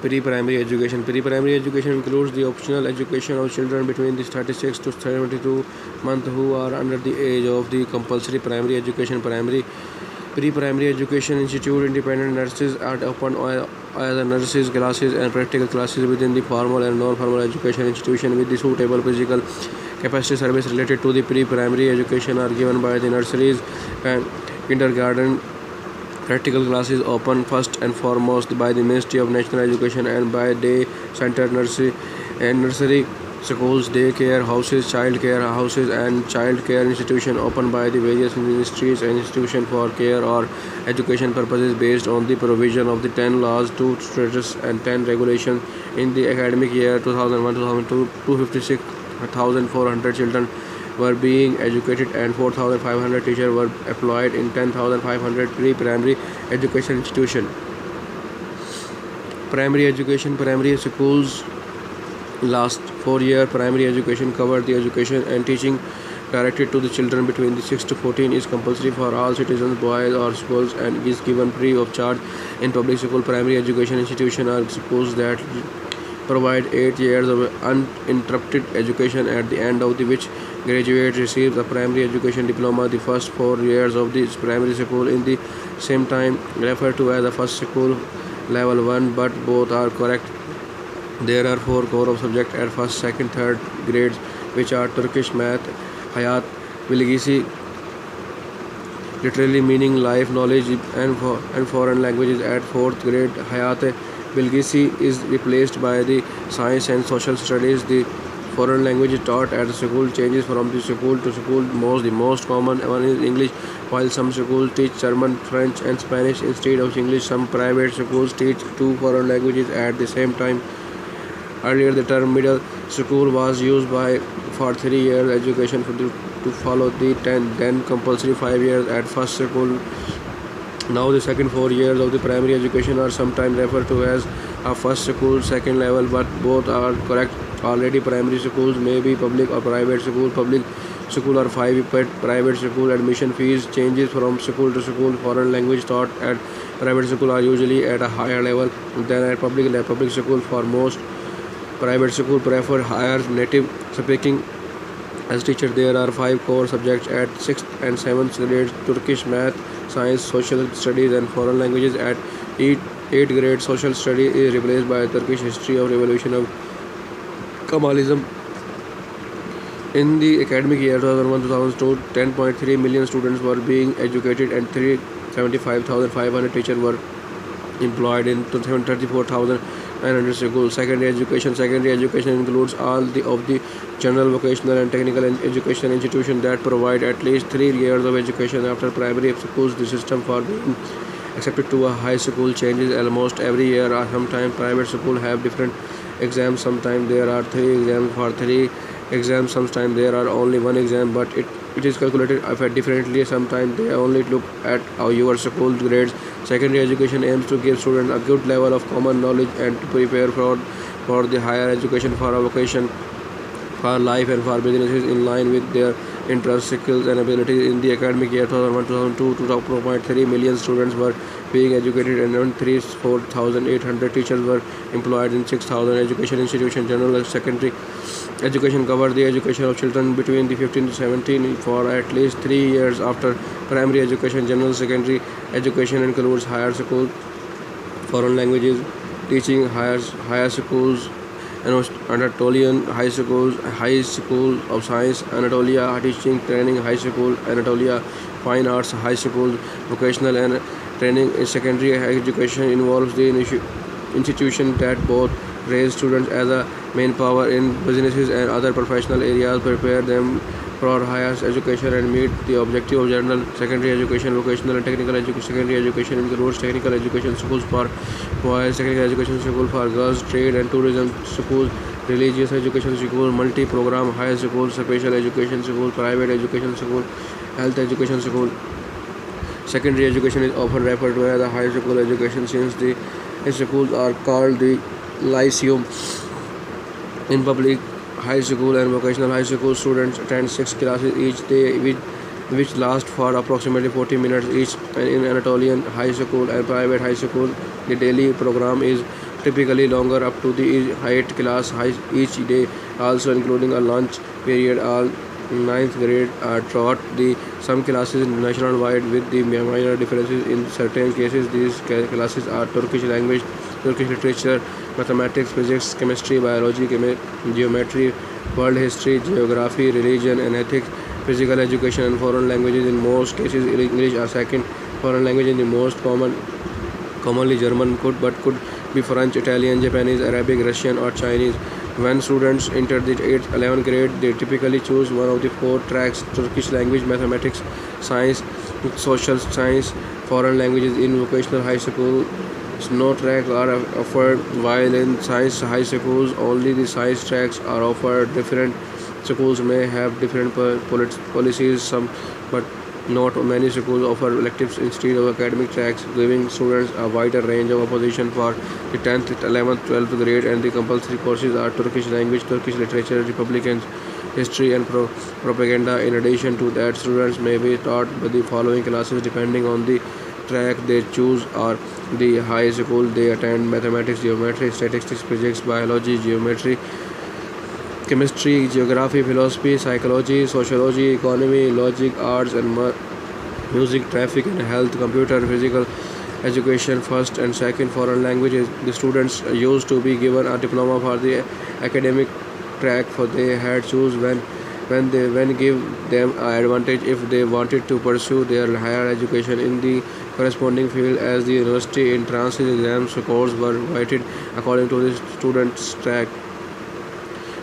Pre-primary education. Pre-primary education includes the optional education of children between the 36 to 72 months who are under the age of the compulsory primary education. Pre-primary education institute independent nurses are open as nurses classes and practical classes within the formal and non-formal education institution with the suitable physical capacity. Service related to the pre-primary education are given by the nurseries and kindergarten. Practical classes open first and foremost by the Ministry of National Education and by day center nursery schools, daycare houses, child care houses, and child care institutions opened by the various ministries and institutions for care or education purposes based on the provision of the 10 laws, 2 statutes, and 10 regulations. In the academic year 2001-2002, 256,400 children were being educated and 4,500 teachers were employed in 10,500 pre-primary education institutions. Primary education. Primary schools last 4 years. Primary education covers the education and teaching directed to the children between the 6 to 14 is compulsory for all citizens, boys or schools, and is given free of charge in public school. Primary education institutions are schools that provide 8 years of uninterrupted education at the end of which graduate receives a primary education diploma. The first 4 years of the primary school in the same time referred to as the first school level 1, but both are correct. There are 4 core of subjects at first, second, third grades, which are Turkish, math, hayat, bilgisi, literally meaning life knowledge, and foreign languages at fourth grade. Hayat Bilgisi is replaced by the science and social studies. The foreign language taught at the school changes from the school to school. The most common one is English, while some schools teach German, French, and Spanish instead of English. Some private schools teach 2 foreign languages at the same time. Earlier, the term middle school was used for 3 years education to follow the then compulsory 5 years at first school. Now the second 4 years of the primary education are sometimes referred to as a first school second level, but both are correct. Already primary schools may be public or private school. Public school are 5, but private school admission fees changes from school to school. Foreign language taught at private school are usually at a higher level than at public school. For most private school prefer higher native speaking as teacher. There are 5 core subjects at 6th and 7th grades: Turkish, math, science, social studies, and foreign languages. At 8th grade, social study is replaced by Turkish history of revolution of Kemalism. In the academic year 2001-2002, 10.3 million students were being educated and 375,500 teachers were employed in 34,900 schools. Secondary education. Secondary education includes all of the general, vocational, and technical education institutions that provide at least 3 years of education after primary schools. The system for being accepted to a high school changes almost every year. Sometimes private schools have different exams. Sometimes there are 3 exams for 3 exams. Sometimes there are only 1 exam, but it is calculated differently. Sometimes they only look at your school grades. Secondary education aims to give students a good level of common knowledge and to prepare for the higher education, for a vocation, for life, and for businesses in line with their interests, skills, and abilities. In the academic year 2001-2002, 2.3 million students were being educated and 34,800 teachers were employed in 6,000 education institutions. General and secondary education covered the education of children between the 15 to 17 for at least 3 years after primary education. General secondary education includes higher school, foreign languages, teaching, higher schools, Anatolian high school of science, Anatolia teaching training high school, Anatolia fine arts high school, vocational and training. In secondary education involves the institution that both raise students as a manpower in businesses and other professional areas, prepare them for higher education, and meet the objective of general secondary education. Vocational and technical education. Secondary education includes technical education schools for boys, technical education school for girls, trade and tourism schools, religious education school, multi-program high school, special education school, private education school, health education school. Secondary education is often referred to as a high school education since the schools are called the Lyceum. In public high school and vocational high school, students attend 6 classes each day, which last for approximately 40 minutes each. And in Anatolian high school and private high school, the daily program is typically longer up to the 8th class each day, also including a lunch period. All ninth grade are taught the some classes nationwide with the minor differences. In certain cases, these classes are Turkish language, Turkish literature, mathematics, physics, chemistry, biology, geometry, world history, geography, religion and ethics, physical education and foreign languages. In most cases, English are second foreign language. In the most commonly German could be French, Italian, Japanese, Arabic, Russian or Chinese. When students enter the 8th, 11th grade, they typically choose one of the four tracks: Turkish language, mathematics, science, social science, foreign languages. In vocational high school, no tracks are offered, while in science high schools, only the science tracks are offered. Different schools may have different policies, some but not many schools offer electives instead of academic tracks, giving students a wider range of option for the 10th, 11th, 12th grade. And the compulsory courses are Turkish language, Turkish literature, Republican history, and propaganda. In addition to that, students may be taught by the following classes depending on the track they choose or the high school they attend: mathematics, geometry, statistics, physics, biology, geometry, chemistry, geography, philosophy, psychology, sociology, economy, logic, arts and music, traffic and health, computer, physical education, first and second foreign languages. The students used to be given a diploma for the academic track for they had choose when give them an advantage if they wanted to pursue their higher education in the corresponding field, as the university entrance exam scores were weighted according to the student's track.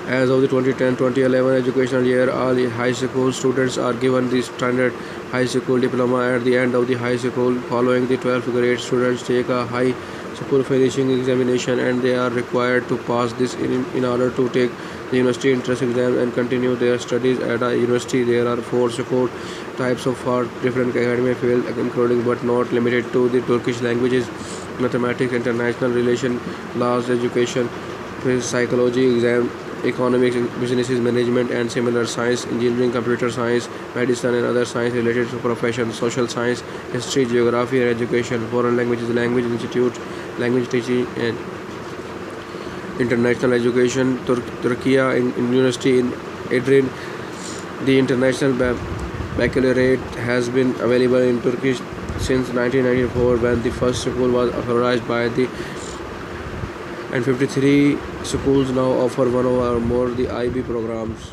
As of the 2010-2011 educational year, all high school students are given the standard high school diploma at the end of the high school. Following the 12th grade, students take a high school finishing examination and they are required to pass this in order to take the university entrance exam and continue their studies at a university. There are four school types of for different academic fields, including but not limited to the Turkish languages, mathematics, international relations, laws, education, psychology, exam, economics, businesses, management and similar, science, engineering, computer science, medicine and other science related to professions, social science, history, geography and education, foreign languages, language institute, language teaching and international education, Turkey in university in Adrian. The international baccalaureate has been available in Turkish since 1994 when the first school was authorized by the and 53 schools now offer one or more the IB programs.